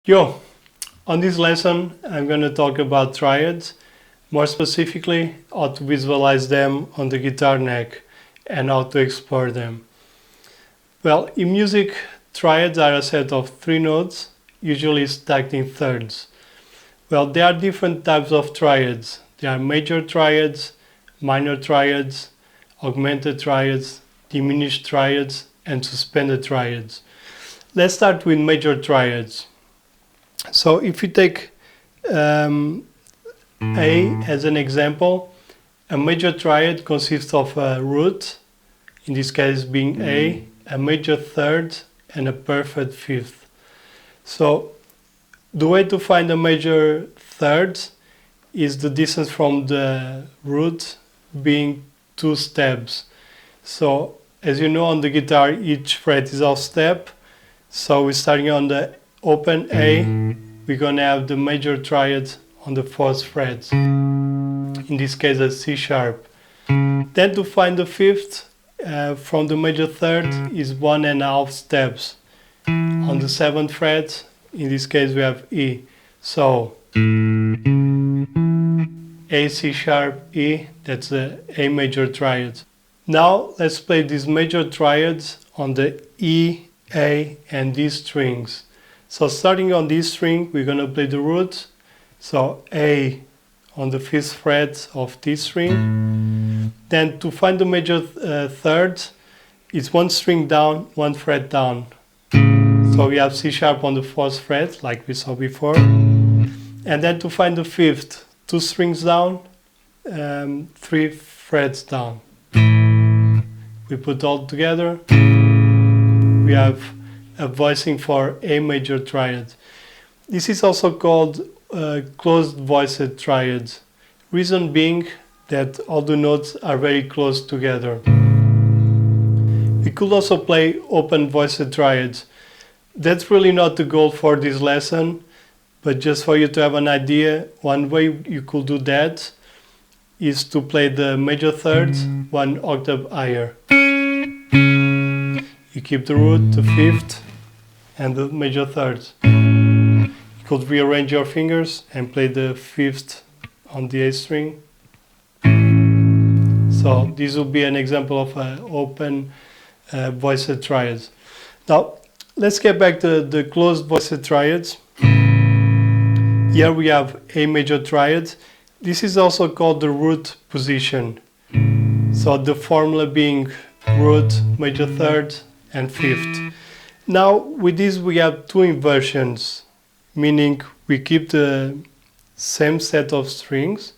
Yo, on this lesson I'm going to talk about triads, more specifically how to visualize them on the guitar neck and how to explore them. Well, in music, triads are a set of 3 notes, usually stacked in thirds. Well, there are different types of triads. There are major triads, minor triads, augmented triads, diminished triads, and suspended triads. Let's start with major triads. So if you take A as an example, a major triad consists of a root, in this case being A major third, and a perfect fifth. So the way to find a major third is the distance from the root being 2 steps. So as you know, on the guitar each fret is half step. So we're starting on the open A, we're going to have the major triad on the 4th fret, in this case a C sharp. Then to find the fifth from the major third is 1.5 steps. On the 7th fret, in this case we have E. So A, C sharp, E, that's the A major triad. Now let's play these major triads on the E, A and D strings. So starting on this string, we're going to play the root. So A on the 5th fret of this string. Then to find the major third, it's 1 string down, 1 fret down. So we have C sharp on the 4th fret, like we saw before. And then to find the fifth, 2 strings down, 3 frets down. We put all together. We have a voicing for A major triad. This is also called closed voiced triad. Reason being that all the notes are very close together. We could also play open voiced triads. That's really not the goal for this lesson, but just for you to have an idea, one way you could do that is to play the major thirds 1 octave higher. You keep the root, the 5th, and the major thirds. You could rearrange your fingers and play the 5th on the A string. So this will be an example of an open voiced triads. Now let's get back to the closed voiced triads. Here we have A major triad. This is also called the root position. So the formula being root, major third, and 5th. Now with this we have 2 inversions, meaning we keep the same set of strings,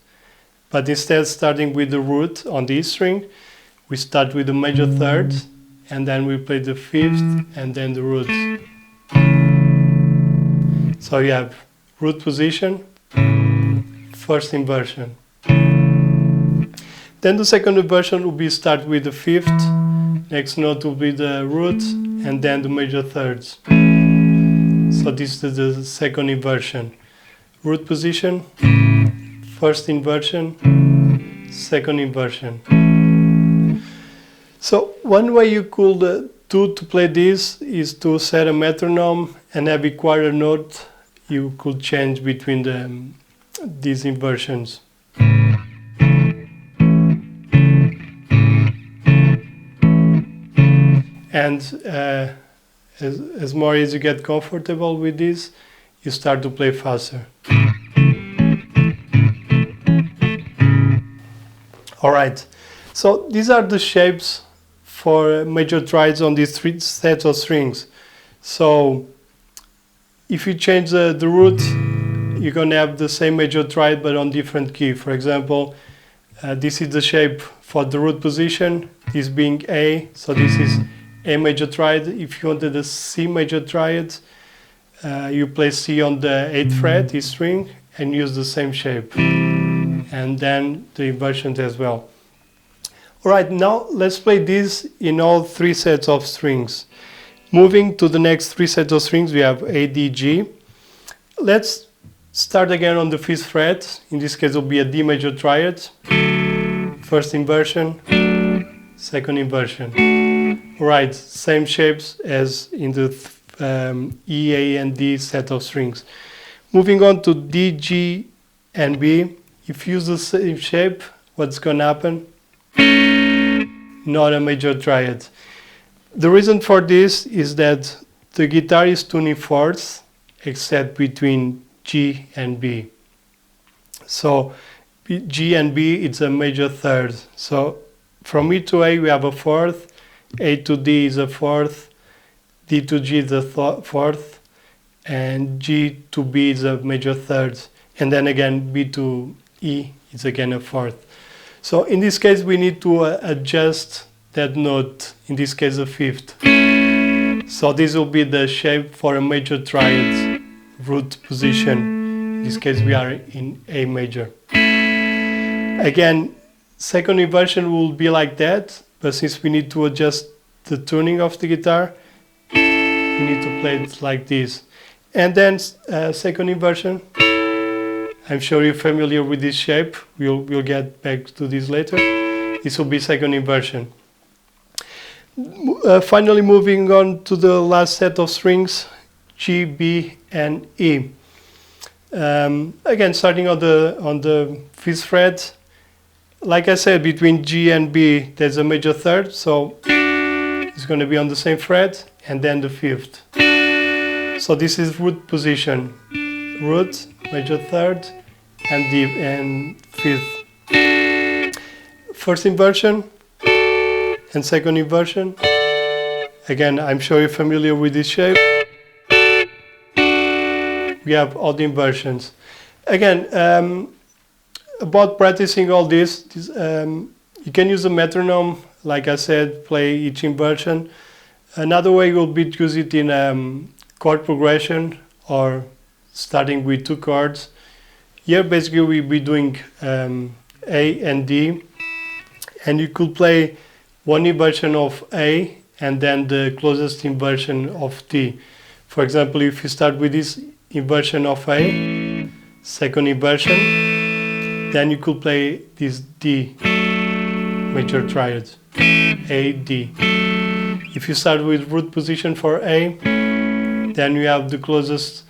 but instead starting with the root on the E string, we start with the major third, and then we play the 5th and then the root. So you have root position, first inversion. Then the second inversion will be start with the 5th, next note will be the root, and then the major thirds. So this is the second inversion. Root position, first inversion, second inversion. So one way you could do to play this is to set a metronome, and every quarter note you could change between these inversions. And as more as you get comfortable with this, you start to play faster. Alright, so these are the shapes for major triads on these 3 sets of strings. So if you change the root, you're going to have the same major triad but on different key. For example, this is the shape for the root position, this being A, so this is A major triad. If you wanted a C major triad, you play C on the 8th fret, E string, and use the same shape. And then the inversions as well. Alright, now let's play this in all 3 sets of strings. Moving to the next 3 sets of strings, we have A, D, G. Let's start again on the 5th fret. In this case it will be a D major triad. First inversion, second inversion. Right, same shapes as in the E, A, and D set of strings. Moving on to D, G, and B, if you use the same shape, what's going to happen? Not a major triad. The reason for this is that the guitar is tuning fourths, except between G and B. So G and B, it's a major third. So from E to A, we have a fourth, A to D is a fourth, D to G is a fourth, and G to B is a major third. And then again, B to E is again a fourth. So in this case, we need to adjust that note, in this case a fifth. So this will be the shape for a major triad root position. In this case, we are in A major. Again, second inversion will be like that, but since we need to adjust the tuning of the guitar, we need to play it like this. And then second inversion, I'm sure you're familiar with this shape. We'll get back to this later. This will be second inversion. Finally, moving on to the last set of strings, G, B, and E. Again, starting on the fifth fret. Like I said, between G and B, there's a major third, so it's going to be on the same fret, and then the fifth. So this is root position. Root, major third, and D and fifth. First inversion and second inversion. Again, I'm sure you're familiar with this shape. We have all the inversions. Again, about practicing all this, you can use a metronome, like I said, play each inversion. Another way will be to use it in chord progression or starting with two chords. Here basically we'll be doing A and D, and you could play one inversion of A and then the closest inversion of D. For example, if you start with this inversion of A, second inversion, then you could play this D major triad, A, D. If you start with root position for A, then you have the closest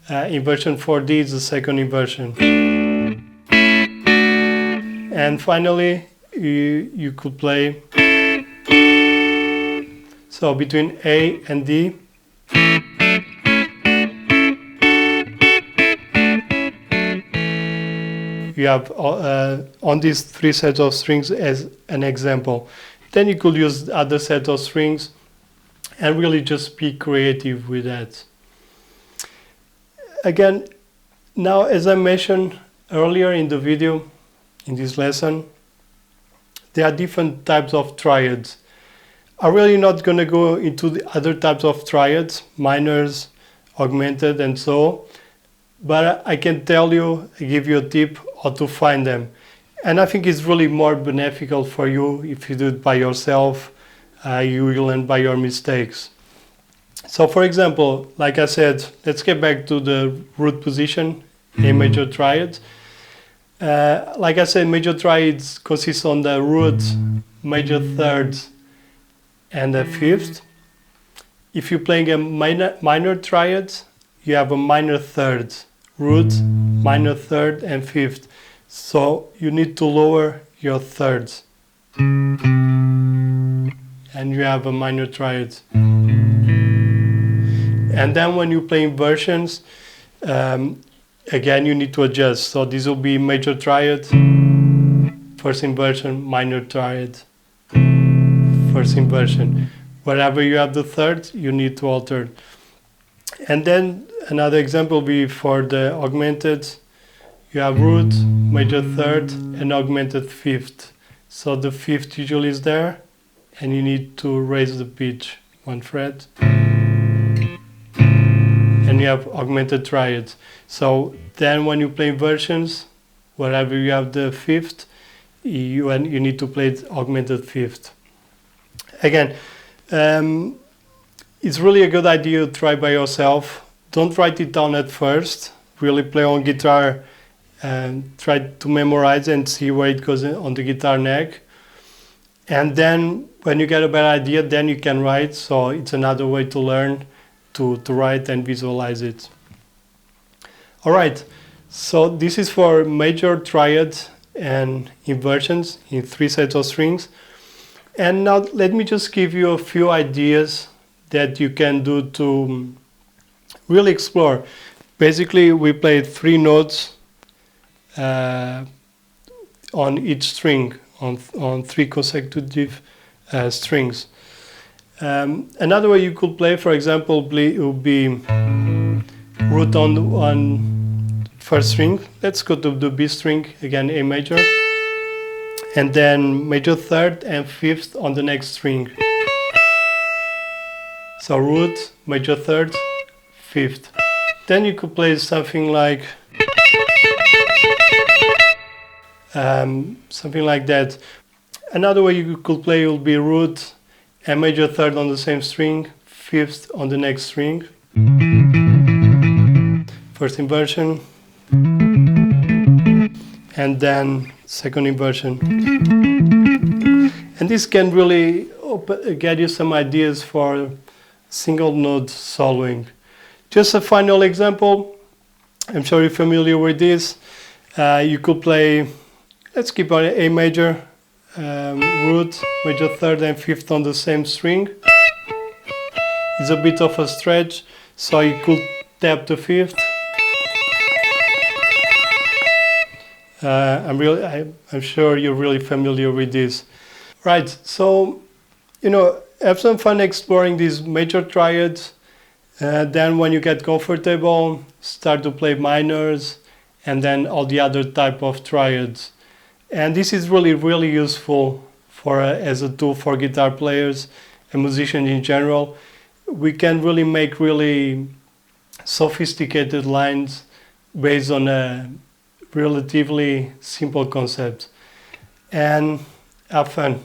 inversion for D is the second inversion. And finally, you could play, so between A and D, you have on these three sets of strings as an example. Then you could use other set of strings and really just be creative with that. Again, now as I mentioned earlier in the video, in this lesson, there are different types of triads. I'm really not going to go into the other types of triads, minors, augmented, and so, but I can tell you, give you a tip how to find them. And I think it's really more beneficial for you if you do it by yourself. You will learn by your mistakes. So for example, like I said, let's get back to the root position, A major triad. Like I said, major triads consists on the root, major third, and the fifth. If you're playing a minor triad, you have a minor third, root, minor third, and fifth. So you need to lower your thirds. And you have a minor triad. And then when you play inversions, again you need to adjust. So this will be major triad, first inversion, minor triad, first inversion. Wherever you have the third, you need to alter. And then another example will be for the augmented. You have root, major third, and augmented fifth. So the fifth usually is there, and you need to raise the pitch one fret. And you have augmented triads. So then when you play inversions, wherever you have the fifth, you need to play the augmented fifth. Again, it's really a good idea to try by yourself. Don't write it down at first. Really play on guitar and try to memorize and see where it goes on the guitar neck. And then when you get a better idea, then you can write. So it's another way to learn to write and visualize it. Alright, so this is for major, triad and inversions in 3 sets of strings. And now let me just give you a few ideas that you can do to really explore. Basically, we played 3 notes on each string, on 3 consecutive strings. Another way you could play, for example, would be root on first string. Let's go to the B string, again A major, and then major third and fifth on the next string. So root, major third, fifth. Then you could play something like that. Another way you could play would be root and major third on the same string, fifth on the next string. First inversion, and then second inversion. And this can really get you some ideas for single note solving. Just a final example, I'm sure you're familiar with this. You could play, let's keep on A major, root, major third and fifth on the same string. It's a bit of a stretch, so you could tap the fifth. I'm sure you're really familiar with this. Right, so, have some fun exploring these major triads. Then when you get comfortable, start to play minors and then all the other type of triads. And this is really, really useful as a tool for guitar players and musicians in general. We can really make really sophisticated lines based on a relatively simple concept. And have fun.